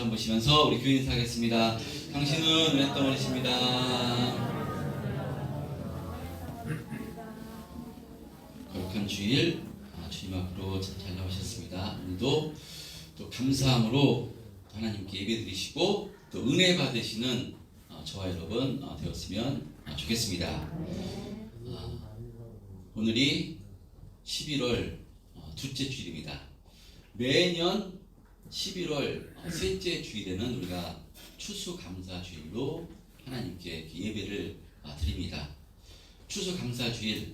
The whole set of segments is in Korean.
사람 보시면서 우리 교인 인사하겠습니다. 당신은 은혜 덩어리십니다. 거룩한 주일 주님 앞으로 잘 나오셨습니다. 오늘도 또 감사함으로 하나님께 예배드리시고 또 은혜 받으시는 저와 여러분 되었으면 좋겠습니다. 오늘이 11월 둘째 주일입니다. 매년 11월 셋째 주일에는 우리가 추수감사주일로 하나님께 예배를 드립니다. 추수감사주일,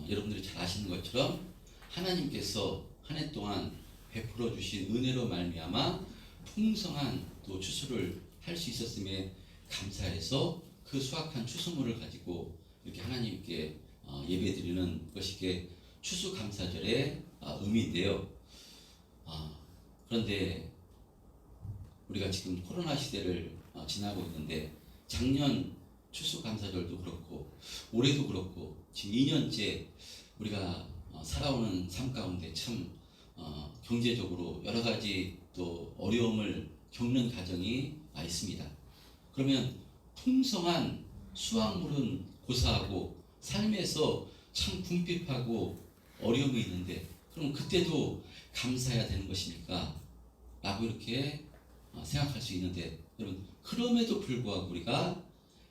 여러분들이 잘 아시는 것처럼 하나님께서 한 해 동안 베풀어 주신 은혜로 말미암아 풍성한 또 추수를 할 수 있었음에 감사해서 그 수확한 추수물을 가지고 이렇게 하나님께 예배드리는 것이 추수감사절의 의미인데요. 그런데 우리가 지금 코로나 시대를 지나고 있는데 작년 추수감사절도 그렇고 올해도 그렇고 지금 2년째 우리가 살아오는 삶 가운데 참 경제적으로 여러 가지 또 어려움을 겪는 가정이 있습니다. 그러면 풍성한 수확물은 고사하고 삶에서 참 궁핍하고 어려움이 있는데 그럼 그때도 감사해야 되는 것입니까? 라고 이렇게 생각할 수 있는데 여러분, 그럼에도 불구하고 우리가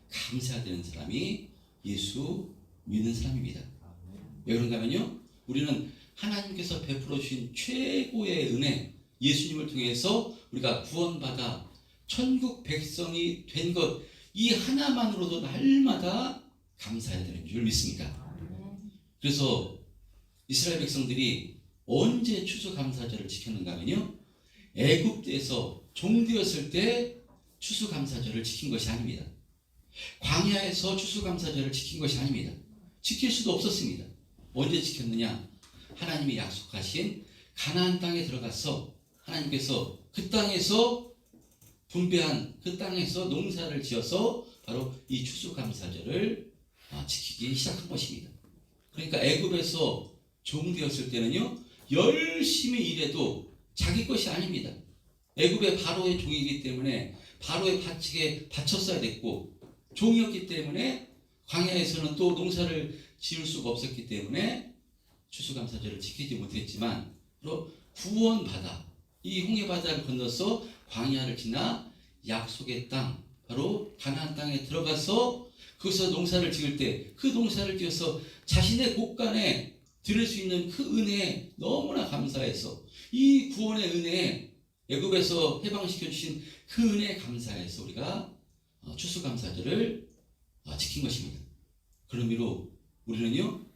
감사해야 되는 사람이 예수 믿는 사람입니다. 왜 그런가 하면요, 우리는 하나님께서 베풀어 주신 최고의 은혜, 예수님을 통해서 우리가 구원받아 천국 백성이 된 것, 이 하나만으로도 날마다 감사해야 되는 줄 믿습니다. 그래서 이스라엘 백성들이 언제 추수감사절을 지켰는가 하면요, 애굽에서 종되었을 때 추수감사절을 지킨 것이 아닙니다. 광야에서 추수감사절을 지킨 것이 아닙니다. 지킬 수도 없었습니다. 언제 지켰느냐? 하나님이 약속하신 가나안 땅에 들어가서 하나님께서 그 땅에서 분배한 그 땅에서 농사를 지어서 바로 이 추수감사절을 지키기 시작한 것입니다. 그러니까 애굽에서 종되었을 때는요, 열심히 일해도 자기 것이 아닙니다. 애굽의 바로의 종이기 때문에 바로의 바치게 바쳤어야 됐고, 종이었기 때문에 광야에서는 또 농사를 지을 수가 없었기 때문에 추수감사절을 지키지 못했지만, 또 구원받아 이 홍해바다를 건너서 광야를 지나 약속의 땅, 바로 가나안 땅에 들어가서 거기서 농사를 지을 때 그 농사를 지어서 자신의 곳간에 들을 수 있는 그 은혜에 너무나 감사해서 이 구원의 은혜에 애굽에서 해방시켜 주신 그 은혜에 감사해서 우리가 추수감사절을 지킨 것입니다. 그런 의미로 우리는요,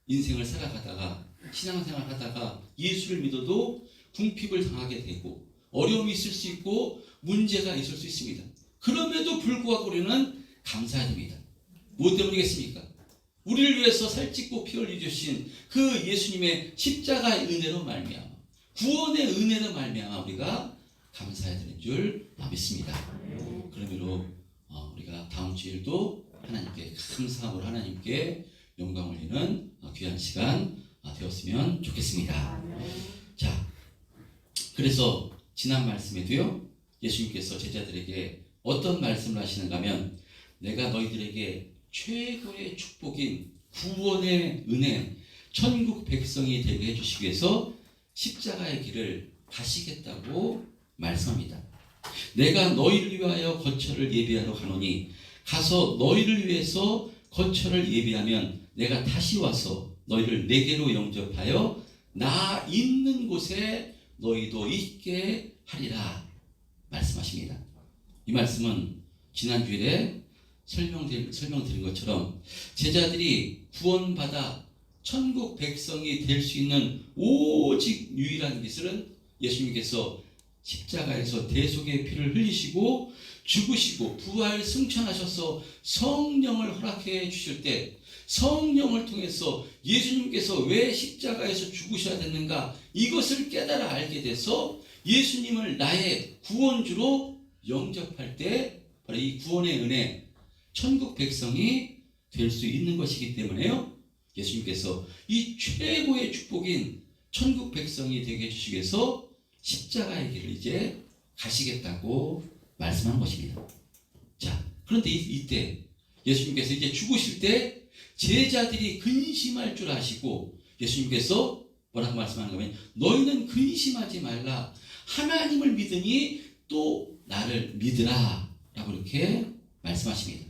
인생을 살아가다가 신앙생활 하다가 예수를 믿어도 궁핍을 당하게 되고 어려움이 있을 수 있고 문제가 있을 수 있습니다. 그럼에도 불구하고 우리는 감사해야 됩니다. 무엇 때문이겠습니까? 우리를 위해서 살찌고 피 흘리주신 그 예수님의 십자가의 은혜로 말미암아, 구원의 은혜로 말미암아 우리가 감사해야 되는 줄 믿습니다. 그런 의미로 우리가 다음 주일도 하나님께 감사함으로 하나님께 영광 올리는 귀한 시간 되었으면 좋겠습니다. 자, 그래서 지난 말씀에도요, 예수님께서 제자들에게 어떤 말씀을 하시는가 하면, 내가 너희들에게 최고의 축복인 구원의 은혜, 천국 백성이 되게 해주시기 위해서 십자가의 길을 가시겠다고 말씀합니다. 내가 너희를 위하여 거처를 예비하러 가노니 가서 너희를 위해서 거처를 예비하면 내가 다시 와서 너희를 내게로 영접하여 나 있는 곳에 너희도 있게 하리라 말씀하십니다. 이 말씀은 지난 주일에 설명드린 것처럼 제자들이 구원받아 천국 백성이 될 수 있는 오직 유일한 길은 예수님께서 십자가에서 대속의 피를 흘리시고 죽으시고 부활 승천하셔서 성령을 허락해 주실 때, 성령을 통해서 예수님께서 왜 십자가에서 죽으셔야 됐는가, 이것을 깨달아 알게 돼서 예수님을 나의 구원주로 영접할 때 바로 이 구원의 은혜, 천국 백성이 될 수 있는 것이기 때문에요, 예수님께서 이 최고의 축복인 천국 백성이 되게 해주시기 위해서 십자가의 길을 이제 가시겠다고 말씀한 것입니다. 자, 그런데 이때 예수님께서 이제 죽으실 때 제자들이 근심할 줄 아시고 예수님께서 뭐라고 말씀하는 거면 너희는 근심하지 말라. 하나님을 믿으니 또 나를 믿으라. 라고 이렇게 말씀하십니다.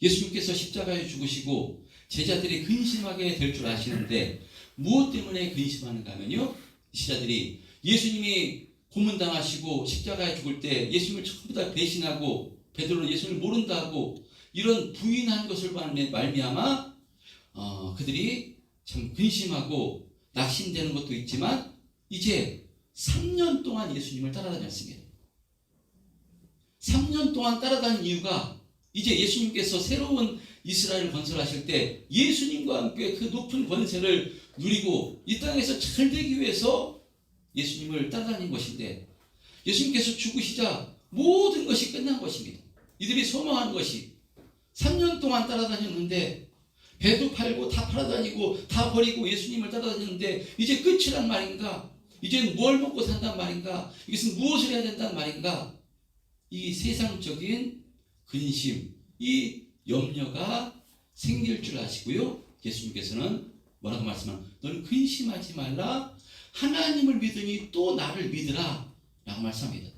예수님께서 십자가에 죽으시고 제자들이 근심하게 될 줄 아시는데 무엇 때문에 근심하는가 하면요. 제자들이 예수님이 고문당하시고 십자가에 죽을 때 예수님을 전부 다 배신하고 베드로는 예수님을 모른다고 이런 부인한 것을 말미암아 그들이 참 근심하고 낙심되는 것도 있지만 이제 3년 동안 예수님을 따라다녔습니다. 3년 동안 따라다닌 이유가 이제 예수님께서 새로운 이스라엘을 건설하실 때 예수님과 함께 그 높은 권세를 누리고 이 땅에서 잘 되기 위해서 예수님을 따라다닌 것인데 예수님께서 죽으시자 모든 것이 끝난 것입니다. 이들이 소망하는 것이 3년 동안 따라다녔는데 배도 팔고 다 팔아다니고 다 버리고 예수님을 따라다녔는데 이제 끝이란 말인가? 이제는 뭘 먹고 산단 말인가? 이것은 무엇을 해야 된단 말인가? 이 세상적인 근심, 이 염려가 생길 줄 아시고요. 예수님께서는 뭐라고 말씀하면 너는 근심하지 말라. 하나님을 믿으니 또 나를 믿으라. 라고 말씀합니다.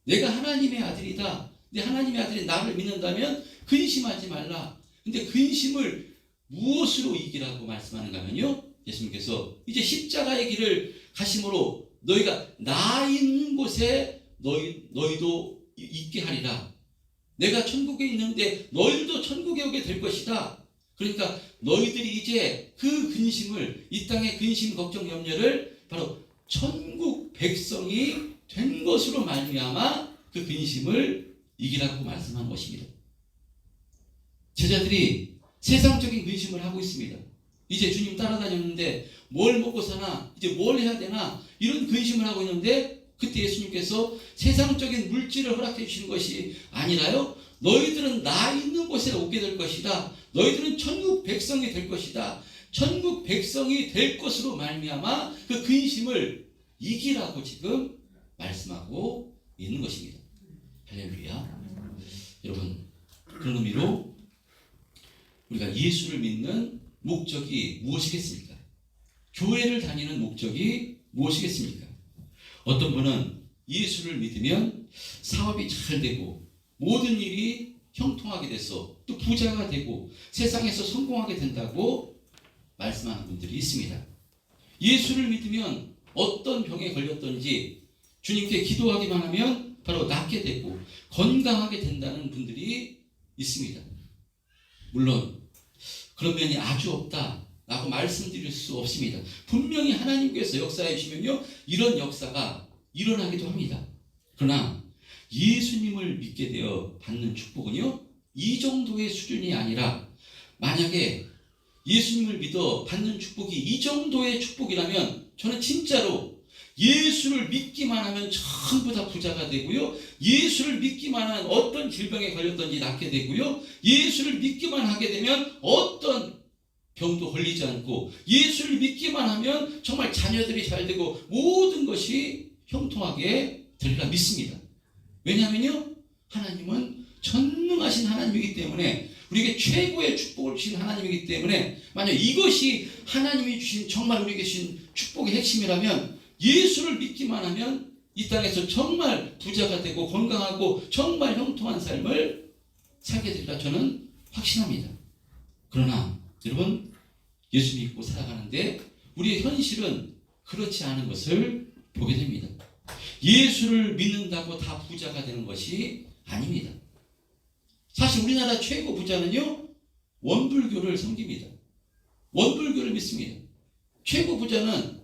내가 하나님의 아들이다. 근데 하나님의 아들이 나를 믿는다면 근심하지 말라. 근데 근심을 무엇으로 이기라고 말씀하는가 하면요. 예수님께서 이제 십자가의 길을 가심으로 너희가 나 있는 곳에 너희도 있게 하리라. 내가 천국에 있는데 너희도 천국에 오게 될 것이다. 그러니까 너희들이 이제 그 근심을 이 땅의 근심, 걱정, 염려를 바로 천국 백성이 된 것으로 말미암아 그 근심을 이기라고 말씀한 것입니다. 제자들이 세상적인 근심을 하고 있습니다. 이제 주님 따라다녔는데 뭘 먹고 사나? 이제 뭘 해야 되나? 이런 근심을 하고 있는데 그때 예수님께서 세상적인 물질을 허락해 주시는 것이 아니라요. 너희들은 나 있는 곳에 오게 될 것이다. 너희들은 천국 백성이 될 것이다. 천국 백성이 될 것으로 말미암아 그 근심을 이기라고 지금 말씀하고 있는 것입니다. 할렐루야. 여러분, 그런 의미로 우리가 예수를 믿는 목적이 무엇이겠습니까? 교회를 다니는 목적이 무엇이겠습니까? 어떤 분은 예수를 믿으면 사업이 잘 되고 모든 일이 형통하게 돼서 또 부자가 되고 세상에서 성공하게 된다고 말씀하는 분들이 있습니다. 예수를 믿으면 어떤 병에 걸렸든지 주님께 기도하기만 하면 바로 낫게 되고 건강하게 된다는 분들이 있습니다. 물론 그런 면이 아주 없다라고 말씀드릴 수 없습니다. 분명히 하나님께서 역사해 주시면요 이런 역사가 일어나기도 합니다. 그러나 예수님을 믿게 되어 받는 축복은요 이 정도의 수준이 아니라 만약에 예수님을 믿어 받는 축복이 이 정도의 축복이라면 저는 진짜로 예수를 믿기만 하면 전부 다 부자가 되고요. 예수를 믿기만 하면 어떤 질병에 걸렸든지 낫게 되고요. 예수를 믿기만 하게 되면 어떤 병도 걸리지 않고 예수를 믿기만 하면 정말 자녀들이 잘 되고 모든 것이 형통하게 되리라 믿습니다. 왜냐하면요. 하나님은 전능하신 하나님이기 때문에 우리에게 최고의 축복을 주신 하나님이기 때문에 만약 이것이 하나님이 주신 정말 우리에게 주신 축복의 핵심이라면 예수를 믿기만 하면 이 땅에서 정말 부자가 되고 건강하고 정말 형통한 삶을 살게 되리라 저는 확신합니다. 그러나 여러분 예수 믿고 살아가는데 우리의 현실은 그렇지 않은 것을 보게 됩니다. 예수를 믿는다고 다 부자가 되는 것이 아닙니다. 사실 우리나라 최고 부자는요 원불교를 섬깁니다. 원불교를 믿습니다. 최고 부자는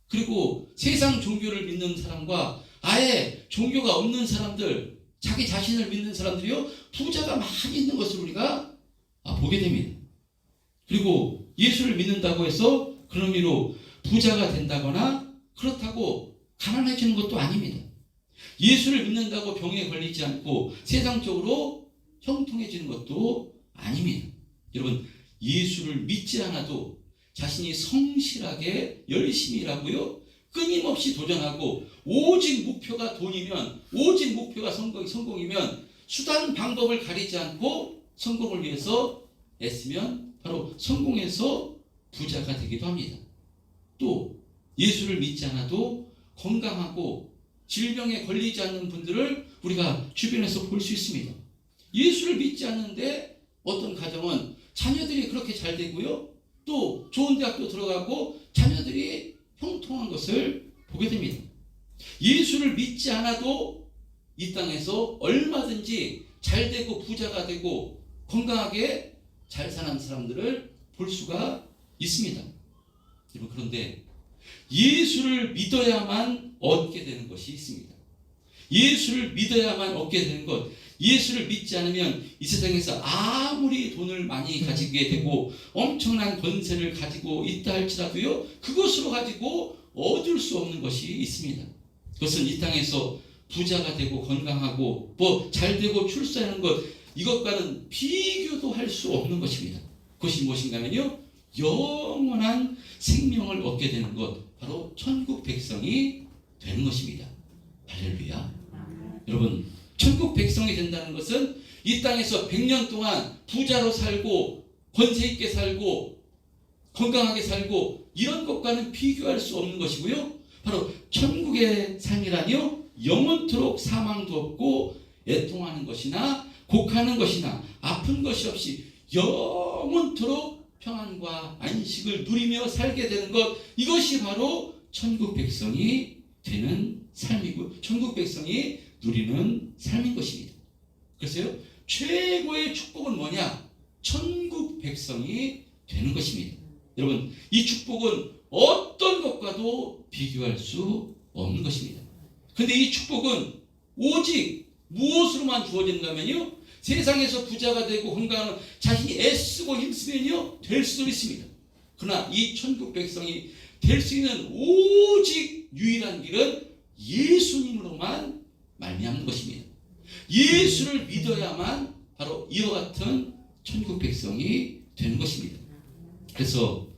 그리고 세상 종교를 믿는 사람과 아예 종교가 없는 사람들, 자기 자신을 믿는 사람들이요 부자가 많이 있는 것을 우리가 보게 됩니다. 그리고 예수를 믿는다고 해서 그런 의미로 부자가 된다거나 그렇다고 가난해지는 것도 아닙니다. 예수를 믿는다고 병에 걸리지 않고 세상적으로 형통해지는 것도 아닙니다. 여러분 예수를 믿지 않아도 자신이 성실하게 열심히 일하고요 끊임없이 도전하고 오직 목표가 돈이면 오직 목표가 성공이면 수단 방법을 가리지 않고 성공을 위해서 애쓰면 바로 성공해서 부자가 되기도 합니다. 또 예수를 믿지 않아도 건강하고 질병에 걸리지 않는 분들을 우리가 주변에서 볼 수 있습니다. 예수를 믿지 않는데 어떤 가정은 자녀들이 그렇게 잘 되고요, 또 좋은 대학도 들어가고 자녀들이 형통한 것을 보게 됩니다. 예수를 믿지 않아도 이 땅에서 얼마든지 잘 되고 부자가 되고 건강하게 잘 사는 사람들을 볼 수가 있습니다. 여러분, 그런데 예수를 믿어야만 얻게 되는 것이 있습니다. 예수를 믿어야만 얻게 되는 것, 예수를 믿지 않으면 이 세상에서 아무리 돈을 많이 가지게 되고 엄청난 권세를 가지고 있다 할지라도요, 그것으로 가지고 얻을 수 없는 것이 있습니다. 그것은 이 땅에서 부자가 되고 건강하고 뭐 잘되고 출세하는 것, 이것과는 비교도 할 수 없는 것입니다. 그것이 무엇인가 하면요, 영원한 생명을 얻게 되는 것, 바로 천국 백성이 되는 것입니다. 할렐루야. 여러분, 천국 백성이 된다는 것은 이 땅에서 100년 동안 부자로 살고 권세 있게 살고 건강하게 살고 이런 것과는 비교할 수 없는 것이고요, 바로 천국의 삶이라니요, 영원토록 사망도 없고 애통하는 것이나 곡하는 것이나 아픈 것이 없이 영원토록 평안과 안식을 누리며 살게 되는 것, 이것이 바로 천국 백성이 되는 삶이고 천국 백성이 누리는 삶인 것입니다. 그래서요, 최고의 축복은 뭐냐? 천국 백성이 되는 것입니다. 여러분, 이 축복은 어떤 것과도 비교할 수 없는 것입니다. 그런데 이 축복은 오직 무엇으로만 주어진다면요, 세상에서 부자가 되고 건강한 자신이 애쓰고 힘쓰면요 될 수도 있습니다. 그러나 이 천국 백성이 될 수 있는 오직 유일한 길은 예수님으로만 말미암는 것입니다. 예수를 믿어야만 바로 이와 같은 천국 백성이 되는 것입니다. 그래서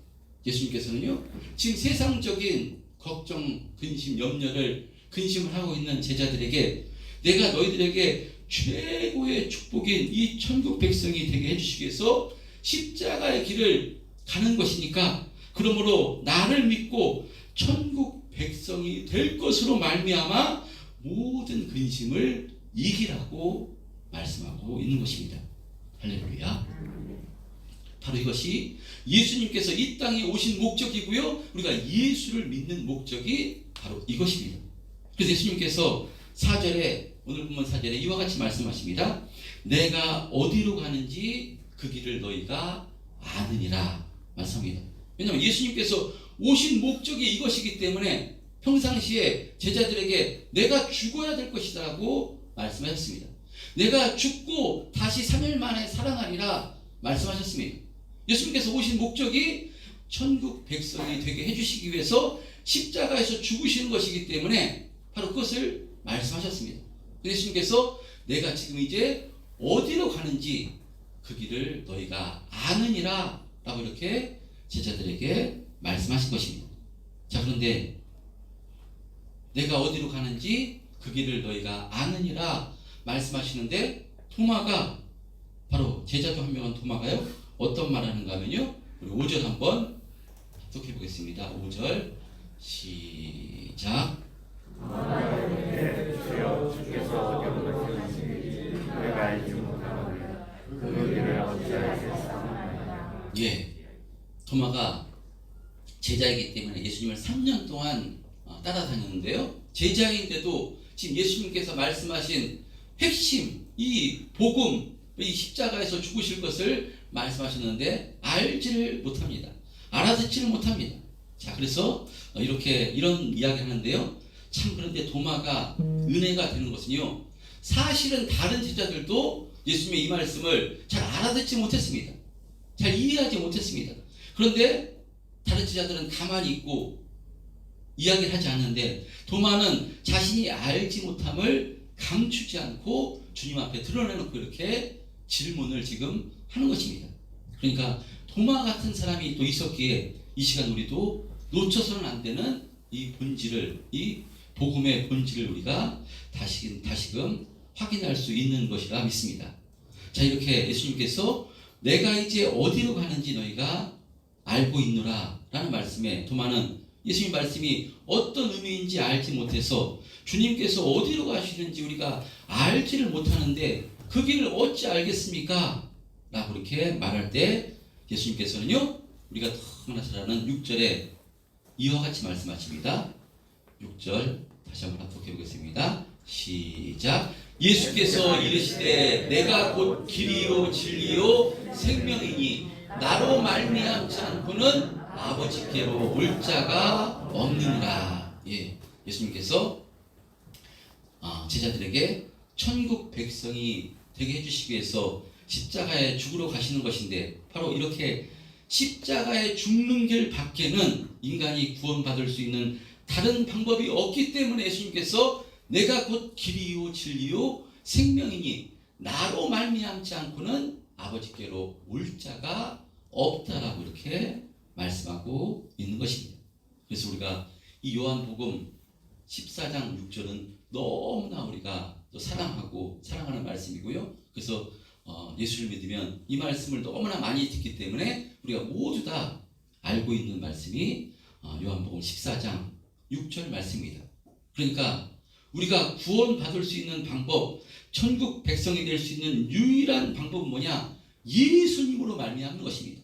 예수님께서는요, 지금 세상적인 걱정, 근심, 근심을 하고 있는 제자들에게 내가 너희들에게 최고의 축복인 이 천국 백성이 되게 해주시기 위해서 십자가의 길을 가는 것이니까, 그러므로 나를 믿고 천국 백성이 될 것으로 말미암아 모든 근심을 이기라고 말씀하고 있는 것입니다. 할렐루야. 바로 이것이 예수님께서 이 땅에 오신 목적이고요, 우리가 예수를 믿는 목적이 바로 이것입니다. 그래서 예수님께서 4절에, 오늘 본문 4절에 이와 같이 말씀하십니다. 내가 어디로 가는지 그 길을 너희가 아느니라 말씀합니다. 왜냐하면 예수님께서 오신 목적이 이것이기 때문에 평상시에 제자들에게 내가 죽어야 될 것이라고 말씀하셨습니다. 내가 죽고 다시 3일 만에 살아나리라 말씀하셨습니다. 예수님께서 오신 목적이 천국 백성이 되게 해주시기 위해서 십자가에서 죽으시는 것이기 때문에 바로 그것을 말씀하셨습니다. 예수님께서 내가 지금 이제 어디로 가는지 그 길을 너희가 아느니라 라고 이렇게 제자들에게 말씀하신 것입니다. 자, 그런데 내가 어디로 가는지 그 길을 너희가 아느니라 말씀하시는데, 토마가, 바로 제자 중 한 명은 토마가요, 어떤 말 하는가 하면요, 우리 5절 한번 합독해 보겠습니다. 5절 시작. 주여, 주께서 어디로 가시는지 내가 알지 못하거늘 그 길을 어찌하겠사오나이다. 예, 토마가 제자이기 때문에 예수님을 3년 동안 따라다녔는데요, 제자인데도 지금 예수님께서 말씀하신 핵심, 이 복음, 이 십자가에서 죽으실 것을 말씀하셨는데 알지를 못합니다. 알아듣지를 못합니다. 자, 그래서 이런 이야기 하는데요, 참, 그런데 도마가 은혜가 되는 것은요, 사실은 다른 제자들도 예수님의 이 말씀을 잘 알아듣지 못했습니다. 잘 이해하지 못했습니다. 그런데 다른 제자들은 가만히 있고 이야기를 하지 않는데, 도마는 자신이 알지 못함을 감추지 않고 주님 앞에 드러내놓고 이렇게 질문을 지금 하는 것입니다. 그러니까 도마 같은 사람이 또 있었기에 이 시간 우리도 놓쳐서는 안 되는 이 본질을, 이 복음의 본질을 우리가 다시금 확인할 수 있는 것이라 믿습니다. 자, 이렇게 예수님께서 내가 이제 어디로 가는지 너희가 알고 있노라 라는 말씀에 도마는 예수님 말씀이 어떤 의미인지 알지 못해서 주님께서 어디로 가시는지 우리가 알지를 못하는데 그 길을 어찌 알겠습니까? 라고 이렇게 말할 때 예수님께서는요, 우리가 너무나 잘 아는 6절에 이와 같이 말씀하십니다. 6절 다시 한번 합독해 보겠습니다. 시작. 예수께서 이르시되 내가 곧 길이요 진리요 생명이니 나로 말미암지 않고는 아버지께로 올 자가 없느니라. 예, 예수님께서 제자들에게 천국 백성이 되게 해주시기 위해서 십자가에 죽으러 가시는 것인데 바로 이렇게 십자가에 죽는 길 밖에는 인간이 구원받을 수 있는 다른 방법이 없기 때문에 예수님께서 내가 곧 길이요 진리요 생명이니 나로 말미암지 않고는 아버지께로 올 자가 없다라고 이렇게 말씀하고 있는 것입니다. 그래서 우리가 이 요한복음 14장 6절은 너무나 우리가 또 사랑하는 말씀이고요. 그래서 예수를 믿으면 이 말씀을 너무나 많이 듣기 때문에 우리가 모두 다 알고 있는 말씀이 요한복음 14장 6절 말씀입니다. 그러니까 우리가 구원받을 수 있는 방법, 천국 백성이 될 수 있는 유일한 방법은 뭐냐? 예수님으로 말미암는 것입니다.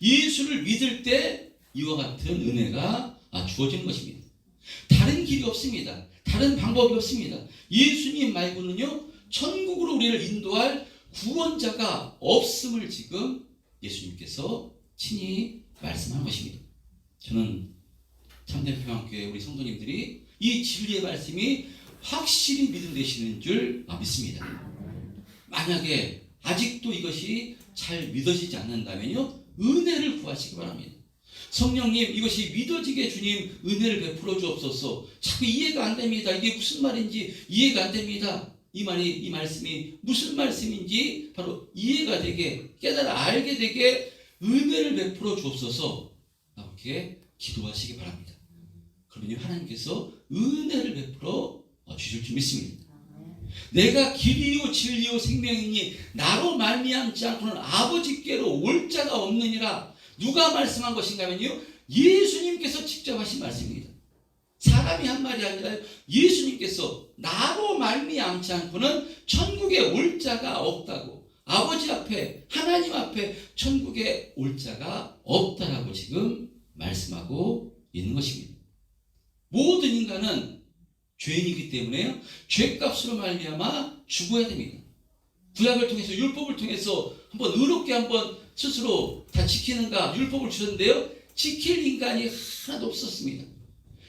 예수를 믿을 때 이와 같은 은혜가 주어지는 것입니다. 다른 길이 없습니다. 다른 방법이 없습니다. 예수님 말고는요, 천국으로 우리를 인도할 구원자가 없음을 지금 예수님께서 친히 말씀한 것입니다. 저는 참된 평안교회 우리 성도님들이 이 진리의 말씀이 확실히 믿음되시는 줄 믿습니다. 만약에 아직도 이것이 잘 믿어지지 않는다면요, 은혜를 구하시기 바랍니다. 성령님, 이것이 믿어지게 주님 은혜를 베풀어 주옵소서. 자꾸 이해가 안 됩니다. 이게 무슨 말인지 이해가 안 됩니다. 이 말씀이 무슨 말씀인지 바로 이해가 되게, 깨달아 알게 되게 은혜를 베풀어 주옵소서. 이렇게 기도하시기 바랍니다. 그러면 하나님께서 은혜를 베풀어 주실 줄 믿습니다. 내가 길이요 진리요 생명이니 나로 말미암지 않고는 아버지께로 올 자가 없느니라. 누가 말씀한 것인가면요, 예수님께서 직접 하신 말씀입니다. 사람이 한 말이 아니라 예수님께서 나로 말미암지 않고는 천국에 올 자가 없다고, 아버지 앞에 하나님 앞에 천국에 올 자가 없다라고 지금 말씀하고 있는 것입니다. 모든 인간은 죄인이기 때문에요, 죄값으로 말미암아 죽어야 됩니다. 구약을 통해서, 율법을 통해서 한번 의롭게 한번 스스로 다 지키는가 율법을 주셨는데요, 지킬 인간이 하나도 없었습니다.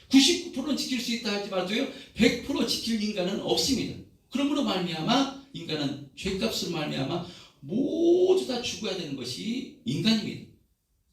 99%는 지킬 수 있다 하지만도요 100% 지킬 인간은 없습니다. 그러므로 말미암아 인간은 죄값으로 말미암아 모두 다 죽어야 되는 것이 인간입니다.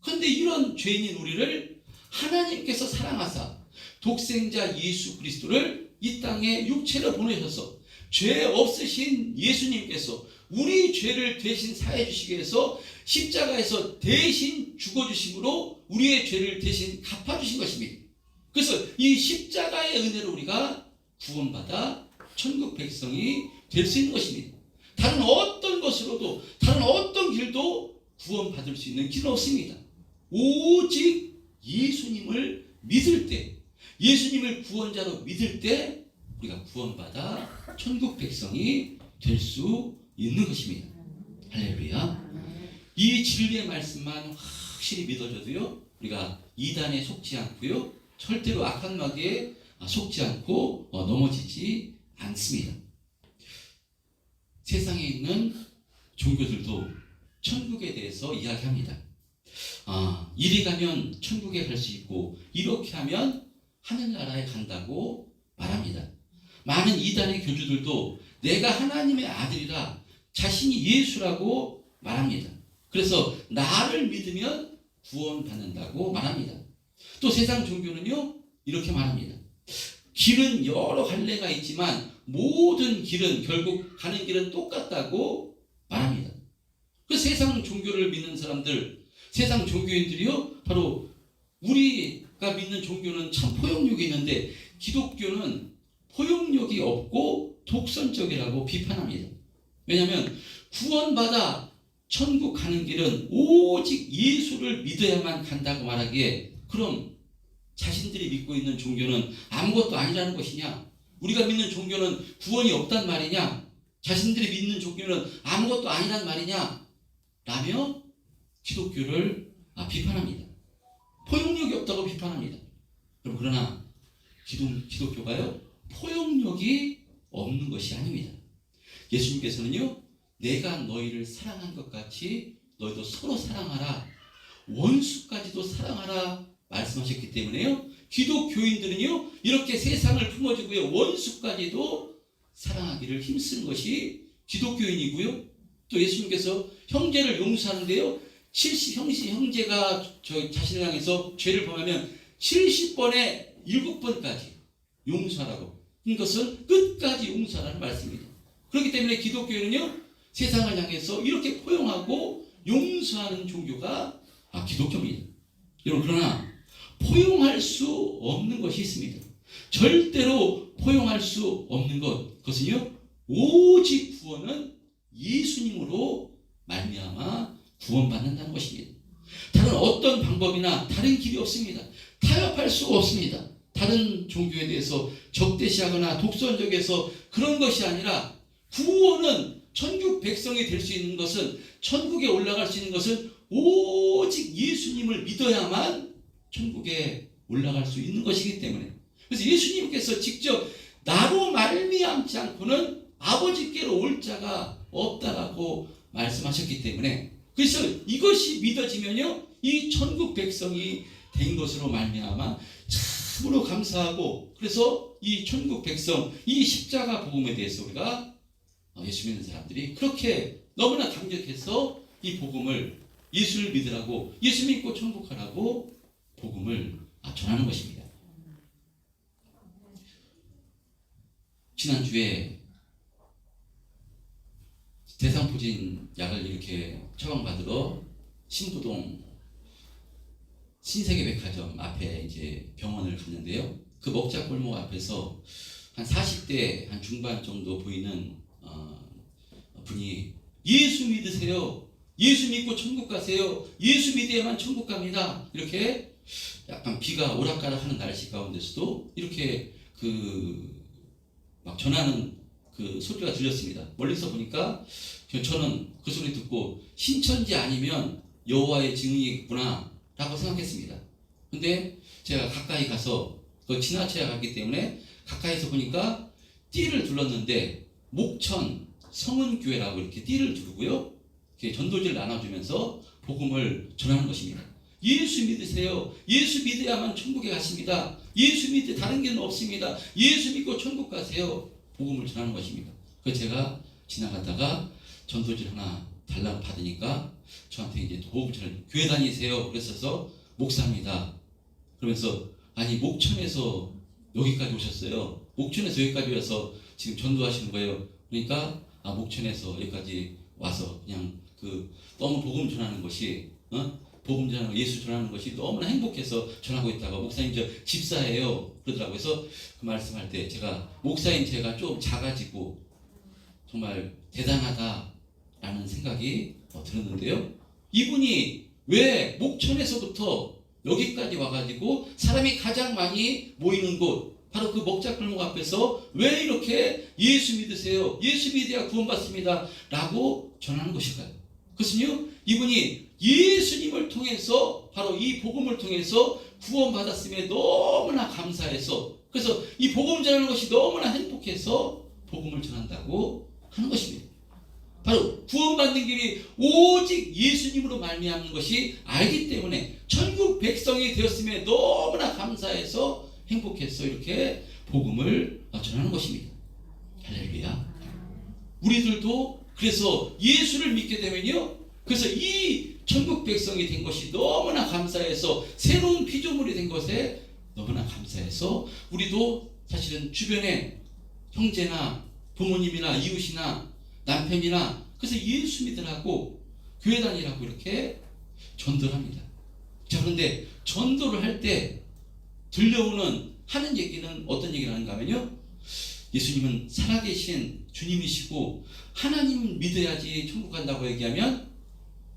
그런데 이런 죄인인 우리를 하나님께서 사랑하사 독생자 예수 그리스도를 이 땅에 육체로 보내셔서 죄 없으신 예수님께서 우리 죄를 대신 사해 주시기 위해서 십자가에서 대신 죽어주심으로 우리의 죄를 대신 갚아주신 것입니다. 그래서 이 십자가의 은혜로 우리가 구원받아 천국 백성이 될 수 있는 것입니다. 다른 어떤 것으로도, 다른 어떤 길도 구원받을 수 있는 길은 없습니다. 오직 예수님을 믿을 때, 예수님을 구원자로 믿을 때 우리가 구원받아 천국 백성이 될 수 있는 것입니다. 할렐루야. 이 진리의 말씀만 확실히 믿어져도요, 우리가 이단에 속지 않고요, 절대로 악한 마귀에 속지 않고 넘어지지 않습니다. 세상에 있는 종교들도 천국에 대해서 이야기합니다. 이리 가면 천국에 갈 수 있고 이렇게 하면 하늘나라에 간다고 말합니다. 많은 이단의 교주들도 내가 하나님의 아들이라 자신이 예수라고 말합니다. 그래서 나를 믿으면 구원받는다고 말합니다. 또 세상 종교는요, 이렇게 말합니다. 길은 여러 갈래가 있지만 모든 길은 결국 가는 길은 똑같다고 말합니다. 그 세상 종교를 믿는 사람들, 세상 종교인들이요, 바로 우리가 믿는 종교는 참 포용력이 있는데 기독교는 포용력이 없고 독선적이라고 비판합니다. 왜냐하면 구원받아 천국 가는 길은 오직 예수를 믿어야만 간다고 말하기에, 그럼 자신들이 믿고 있는 종교는 아무것도 아니라는 것이냐? 우리가 믿는 종교는 구원이 없단 말이냐? 자신들이 믿는 종교는 아무것도 아니란 말이냐? 라며 기독교를 비판합니다. 포용력이 없다고 비판합니다. 그러나 기독교가요, 포용력이 없는 것이 아닙니다. 예수님께서는요, 내가 너희를 사랑한 것 같이 너희도 서로 사랑하라, 원수까지도 사랑하라 말씀하셨기 때문에요, 기독교인들은요 이렇게 세상을 품어주고요 원수까지도 사랑하기를 힘쓰는 것이 기독교인이고요. 또 예수님께서 형제를 용서하는데요, 형제가 자신을 향해서 죄를 범하면 70번에 7번까지 용서하라고, 이것은 끝까지 용서하라는 말씀입니다. 그렇기 때문에 기독교인은요 세상을 향해서 이렇게 포용하고 용서하는 종교가 기독교입니다. 여러분, 그러나 포용할 수 없는 것이 있습니다. 절대로 포용할 수 없는 그것은요, 오직 구원은 예수님으로 말미암아 구원받는다는 것입니다. 다른 어떤 방법이나 다른 길이 없습니다. 타협할 수가 없습니다. 다른 종교에 대해서 적대시하거나 독선적에서 그런 것이 아니라, 구원은 천국 백성이 될 수 있는 것은, 천국에 올라갈 수 있는 것은 오직 예수님을 믿어야만 천국에 올라갈 수 있는 것이기 때문에, 그래서 예수님께서 직접 나로 말미암지 않고는 아버지께로 올 자가 없다라고 말씀하셨기 때문에, 그래서 이것이 믿어지면요 이 천국 백성이 된 것으로 말미암아 참으로 감사하고, 그래서 이 천국 백성, 이 십자가 복음에 대해서 우리가 예수 믿는 사람들이 그렇게 너무나 강력해서 이 복음을, 예수를 믿으라고, 예수 믿고 천국 가라고 복음을 전하는 것입니다. 지난주에 대상포진 약을 이렇게 처방받으러 신부동 신세계백화점 앞에 이제 병원을 갔는데요. 그 먹자골목 앞에서 한 40대 한 중반 정도 보이는 분이 예수 믿으세요, 예수 믿고 천국 가세요, 예수 믿어야만 천국 갑니다, 이렇게 약간 비가 오락가락하는 날씨 가운데서도 이렇게 막 전하는 그 소리가 들렸습니다. 멀리서 보니까 저는 그 소리 듣고 신천지 아니면 여호와의 증인이겠구나 라고 생각했습니다. 근데 제가 가까이 가서 지나쳐야 갔기 때문에 가까이서 보니까 띠를 둘렀는데 목천 성은교회라고 이렇게 띠를 두르고요, 이렇게 전도지를 나눠주면서 복음을 전하는 것입니다. 예수 믿으세요, 예수 믿어야만 천국에 가십니다, 예수 믿을 다른 길은 없습니다, 예수 믿고 천국 가세요, 복음을 전하는 것입니다. 그래서 제가 지나가다가 전도지를 하나 달라고 받으니까 저한테 이제 복음을 전하는, 교회 다니세요 그랬어서 목사입니다 그러면서, 아니 목천에서 여기까지 오셨어요, 목천에서 여기까지 와서 지금 전도하시는 거예요. 그러니까 목천에서 여기까지 와서 그냥 너무 복음 전하는 것이, 복음 전하는, 예수 전하는 것이 너무나 행복해서 전하고 있다고, 목사님 저 집사예요 그러더라고요. 그래서 그 말씀할 때 제가, 목사인 제가 좀 작아지고 정말 대단하다라는 생각이 들었는데요, 이분이 왜 목천에서부터 여기까지 와가지고 사람이 가장 많이 모이는 곳, 바로 그 먹자골목 앞에서 왜 이렇게 예수 믿으세요, 예수 믿어야 구원받습니다 라고 전하는 것일까요? 그것은요, 이분이 예수님을 통해서, 바로 이 복음을 통해서 구원받았음에 너무나 감사해서, 그래서 이 복음 전하는 것이 너무나 행복해서 복음을 전한다고 하는 것입니다. 바로 구원받는 길이 오직 예수님으로 말미암는 것이 알기 때문에 천국 백성이 되었음에 너무나 감사해서 행복해서 이렇게 복음을 전하는 것입니다. 할렐루야. 우리들도 그래서 예수를 믿게 되면요, 그래서 이 천국 백성이 된 것이 너무나 감사해서, 새로운 피조물이 된 것에 너무나 감사해서, 우리도 사실은 주변에 형제나 부모님이나 이웃이나 남편이나, 그래서 예수 믿으라고, 교회 다니라고 이렇게 전도를 합니다. 자, 그런데 전도를 할 때 들려오는 하는 얘기는 어떤 얘기를 하는가 하면요, 예수님은 살아계신 주님이시고 하나님 믿어야지 천국 간다고 얘기하면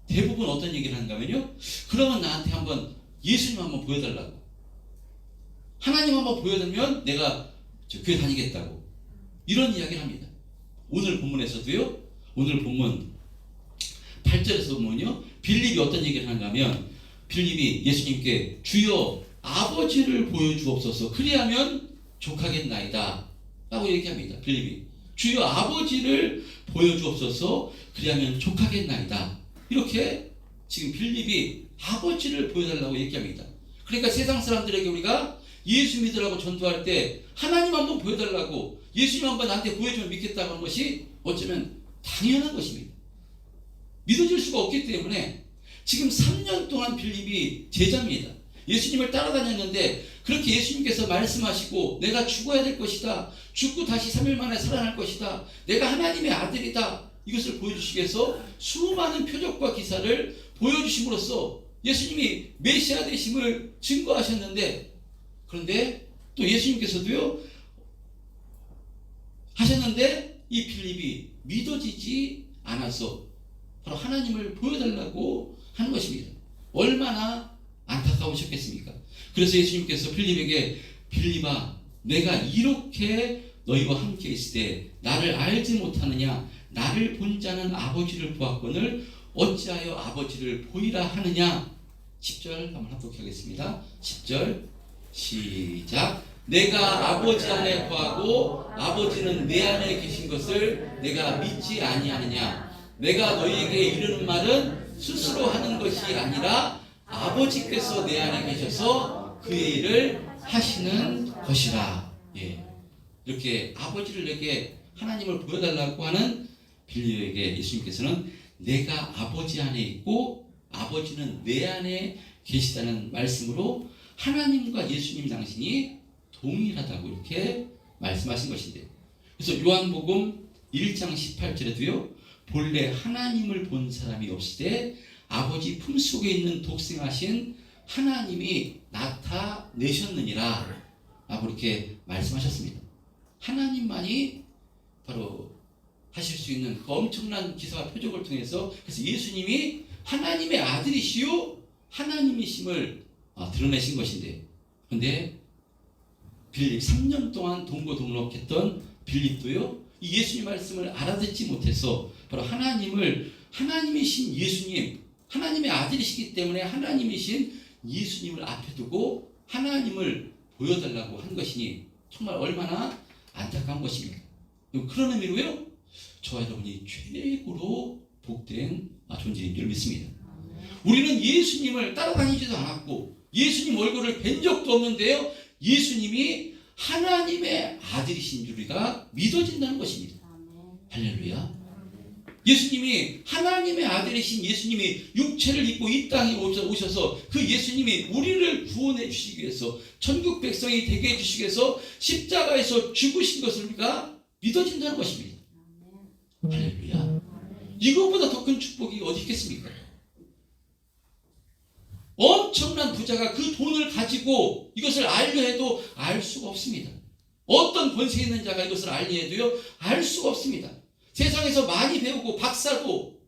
대부분 어떤 얘기를 하는가 하면요, 그러면 나한테 한번 예수님 한번 보여달라고, 하나님 한번 보여달면 내가 교회 다니겠다고, 이런 이야기를 합니다. 오늘 본문에서도요, 오늘 본문 8절에서 보면요, 빌립이 어떤 얘기를 하는가 하면, 빌립이 예수님께 주여 아버지를 보여주옵소서 그리하면 족하겠나이다 라고 얘기합니다. 빌립이 주여 아버지를 보여주옵소서 그리하면 족하겠나이다, 이렇게 지금 빌립이 아버지를 보여달라고 얘기합니다. 그러니까 세상 사람들에게 우리가 예수 믿으라고 전도할 때 하나님 한번 보여달라고, 예수님 한번 나한테 보여주면 믿겠다고 하는 것이 어쩌면 당연한 것입니다. 믿어질 수가 없기 때문에 지금 3년 동안 빌립이 제자입니다. 예수님을 따라다녔는데 그렇게 예수님께서 말씀하시고 내가 죽어야 될 것이다, 죽고 다시 3일 만에 살아날 것이다, 내가 하나님의 아들이다, 이것을 보여주시기 위해서 수많은 표적과 기사를 보여주심으로써 예수님이 메시아 되심을 증거하셨는데, 그런데 또 예수님께서도요 하셨는데 이 빌립이 믿어지지 않아서 바로 하나님을 보여달라고 하는 것입니다. 얼마나 안타까우셨겠습니까? 그래서 예수님께서 빌립에게 빌립아, 내가 이렇게 너희와 함께 있을 때 나를 알지 못하느냐, 나를 본 자는 아버지를 보았거늘 어찌하여 아버지를 보이라 하느냐. 10절 한번 합독하겠습니다. 10절 시작. 내가 아버지 안에 거하고 아버지는 내 안에 계신 것을 내가 믿지 아니하느냐. 내가 너희에게 이르는 말은 스스로 하는 것이 아니라 아버지께서 내 안에 계셔서 그의 일을 하시는 것이라. 예. 이렇게 아버지를 내게 하나님을 보여달라고 하는 빌립에게 예수님께서는 내가 아버지 안에 있고 아버지는 내 안에 계시다는 말씀으로 하나님과 예수님 당신이 동일하다고 이렇게 말씀하신 것인데, 그래서 요한복음 1장 18절에도요 본래 하나님을 본 사람이 없을 때 아버지 품속에 있는 독생하신 하나님이 나타내셨느니라 라고 이렇게 말씀하셨습니다. 하나님만이 바로 하실 수 있는 그 엄청난 기사와 표적을 통해서, 그래서 예수님이 하나님의 아들이시요 하나님이심을 드러내신 것인데, 그런데 빌립 3년 동안 동고동락했던 빌립도요 이 예수님 말씀을 알아듣지 못해서 바로 하나님이신 예수님, 하나님의 아들이시기 때문에 하나님이신 예수님을 앞에 두고 하나님을 보여달라고 한 것이니 정말 얼마나 안타까운 것입니까? 그런 의미로요 저와 여러분이 최고로 복된 존재인 줄 믿습니다. 우리는 예수님을 따라다니지도 않았고 예수님 얼굴을 뵌 적도 없는데요 예수님이 하나님의 아들이신 줄 우리가 믿어진다는 것입니다. 할렐루야. 예수님이 하나님의 아들이신 예수님이 육체를 입고 이 땅에 오셔서 그 예수님이 우리를 구원해 주시기 위해서 천국 백성이 되게 해주시기 위해서 십자가에서 죽으신 것을 우리가 믿어진다는 것입니다. 할렐루야. 이것보다 더 큰 축복이 어디 있겠습니까? 엄청난 부자가 그 돈을 가지고 이것을 알려 해도 알 수가 없습니다. 어떤 권세 있는 자가 이것을 알려 해도요 알 수가 없습니다. 세상에서 많이 배우고 박사도,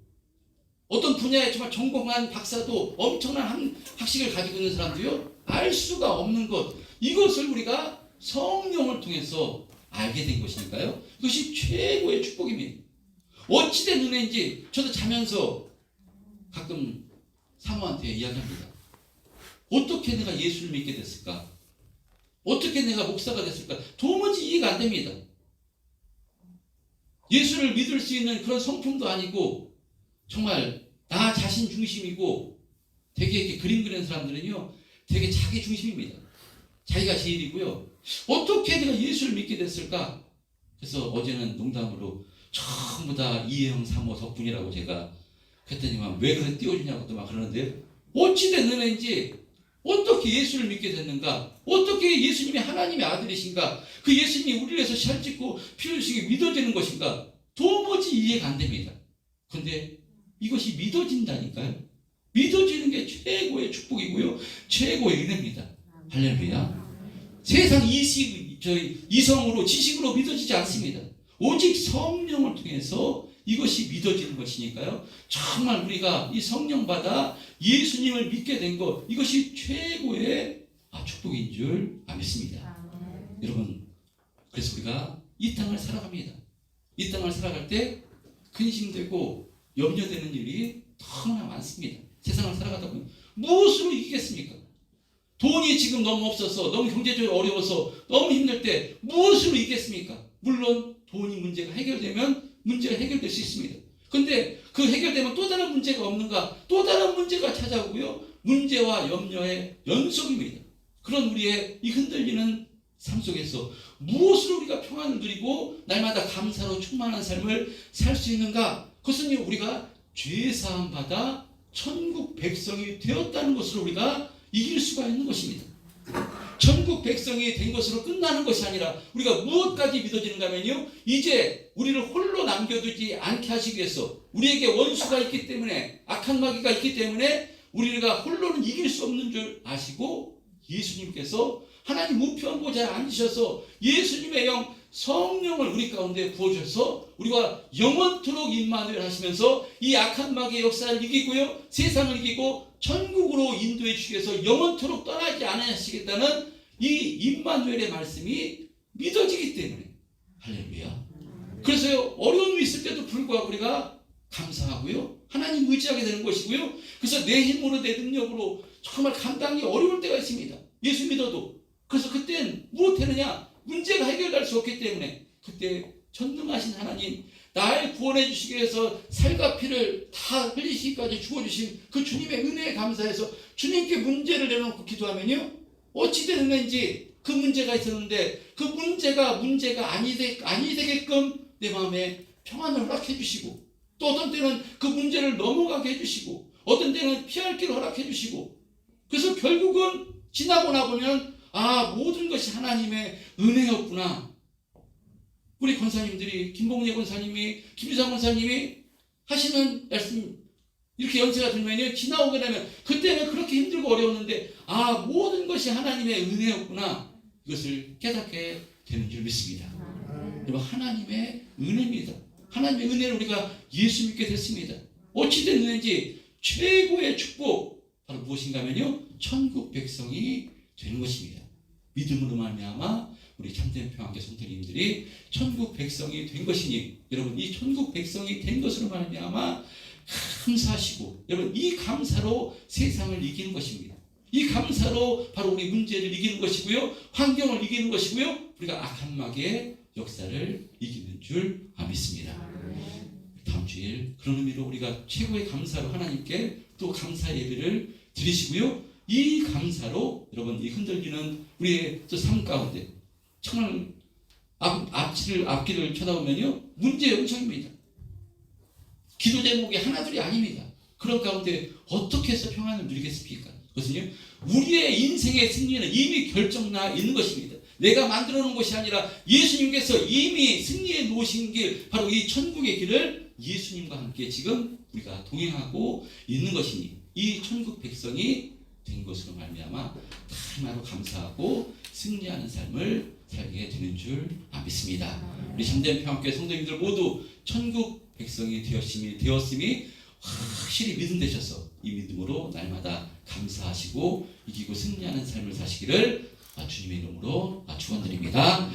어떤 분야에 정말 전공한 박사도, 엄청난 학식을 가지고 있는 사람도요 알 수가 없는 것, 이것을 우리가 성령을 통해서 알게 된 것이니까요 이것이 최고의 축복입니다. 어찌된 은혜인지 저도 자면서 가끔 사모한테 이야기합니다. 어떻게 내가 예수를 믿게 됐을까? 어떻게 내가 목사가 됐을까? 도무지 이해가 안 됩니다. 예수를 믿을 수 있는 그런 성품도 아니고 정말 나 자신 중심이고, 되게 이렇게 그림 그리는 사람들은요 되게 자기 중심입니다. 자기가 제일이고요. 어떻게 내가 예수를 믿게 됐을까? 그래서 어제는 농담으로 전부 다 이혜영 사모 덕분이라고 제가 그랬더니만 왜 그래 띄워주냐고 또 막 그러는데요. 어찌된 은혜인지 어떻게 예수를 믿게 됐는가? 어떻게 예수님이 하나님의 아들이신가? 그 예수님이 우리를 위해서 살 찢고 피 흘리시기 믿어지는 것인가? 도무지 이해가 안 됩니다. 그런데 이것이 믿어진다니까요. 믿어지는 게 최고의 축복이고요 최고의 은혜입니다. 할렐루야. 세상 이성으로 지식으로 믿어지지 않습니다. 오직 성령을 통해서 이것이 믿어지는 것이니까요. 정말 우리가 이 성령 받아 예수님을 믿게 된 것, 이것이 최고의 축복인 줄 믿습니다. 여러분, 그래서 우리가 이 땅을 살아갑니다. 이 땅을 살아갈 때 근심되고 염려되는 일이 너무나 많습니다. 세상을 살아가다 보면 무엇으로 이기겠습니까? 돈이 지금 너무 없어서, 너무 경제적으로 어려워서 너무 힘들 때 무엇으로 이기겠습니까? 물론 돈이 문제가 해결되면 문제가 해결될 수 있습니다. 근데 그 해결되면 또 다른 문제가 없는가? 또 다른 문제가 찾아오고요. 문제와 염려의 연속입니다. 그런 우리의 이 흔들리는 삶 속에서 무엇으로 우리가 평안을 누리고 날마다 감사로 충만한 삶을 살 수 있는가? 그것은 우리가 죄사함 받아 천국 백성이 되었다는 것으로 우리가 이길 수가 있는 것입니다. 천국 백성이 된 것으로 끝나는 것이 아니라 우리가 무엇까지 믿어지는가 하면요, 이제 우리를 홀로 남겨두지 않게 하시기 위해서, 우리에게 원수가 있기 때문에, 악한 마귀가 있기 때문에 우리가 홀로는 이길 수 없는 줄 아시고 예수님께서 하나님 우편 보좌에 앉으셔서 예수님의 영 성령을 우리 가운데 부어주셔서 우리가 영원토록 임마누엘 하시면서 이 악한 마귀의 역사를 이기고요, 세상을 이기고 천국으로 인도해 주시기 위해서 영원토록 떠나지 않으시겠다는 이 임마누엘의 말씀이 믿어지기 때문에, 할렐루야. 그래서 어려움이 있을 때도 불구하고 우리가 감사하고요, 하나님 의지하게 되는 것이고요. 그래서 내 힘으로, 내 능력으로 정말 감당이 어려울 때가 있습니다. 예수 믿어도. 그래서 그땐 무엇 하느냐? 문제가 해결될 수 없기 때문에 그때 전능하신 하나님, 날 구원해 주시기 위해서 살과 피를 다 흘리시기까지 죽어주신 그 주님의 은혜에 감사해서 주님께 문제를 내놓고 기도하면요, 어찌 되는지 그 문제가 있었는데 그 문제가 아니 되게끔 내 마음에 평안을 허락해 주시고, 또 어떤 때는 그 문제를 넘어가게 해주시고, 어떤 때는 피할 길을 허락해 주시고, 그래서 결국은 지나고 나보면 모든 것이 하나님의 은혜였구나. 우리 권사님들이, 김봉래 권사님이, 김유상 권사님이 하시는 말씀, 이렇게 연세가 들면요, 지나오게 되면 그때는 그렇게 힘들고 어려웠는데 모든 것이 하나님의 은혜였구나, 이것을 깨닫게 되는 줄 믿습니다. 여러분, 하나님의 은혜입니다. 하나님의 은혜를 우리가 예수 믿게 됐습니다. 어찌 됐는지 최고의 축복 바로 무엇인가 하면요, 천국 백성이 되는 것입니다. 믿음으로 말미암아 우리 참된 평안교회 성도님들이 천국 백성이 된 것이니, 여러분, 이 천국 백성이 된 것으로 말미암아 감사하시고, 여러분, 이 감사로 세상을 이기는 것입니다. 이 감사로 바로 우리 문제를 이기는 것이고요, 환경을 이기는 것이고요, 우리가 악한 마귀의 역사를 이기는 줄 믿습니다. 다음 주일 그런 의미로 우리가 최고의 감사로 하나님께 또 감사 예배를 드리시고요, 이 감사로 여러분, 이 흔들리는 우리의 삶 가운데 정말 앞길을 쳐다보면요, 문제 영청입니다. 기도 제목이 하나둘이 아닙니다. 그런 가운데 어떻게 해서 평안을 누리겠습니까? 그것은요, 우리의 인생의 승리는 이미 결정나 있는 것입니다. 내가 만들어 놓은 것이 아니라 예수님께서 이미 승리해 놓으신 길, 바로 이 천국의 길을 예수님과 함께 지금 우리가 동행하고 있는 것이니, 이 천국 백성이 된 것으로 말미암아 하나로 감사하고 승리하는 삶을 살게 되는 줄 믿습니다. 우리 참된 평안교회 성도님들 모두 천국 백성이 되었음이 확실히 믿음되셔서 이 믿음으로 날마다 감사하시고 이기고 승리하는 삶을 사시기를 주님의 이름으로 축원드립니다.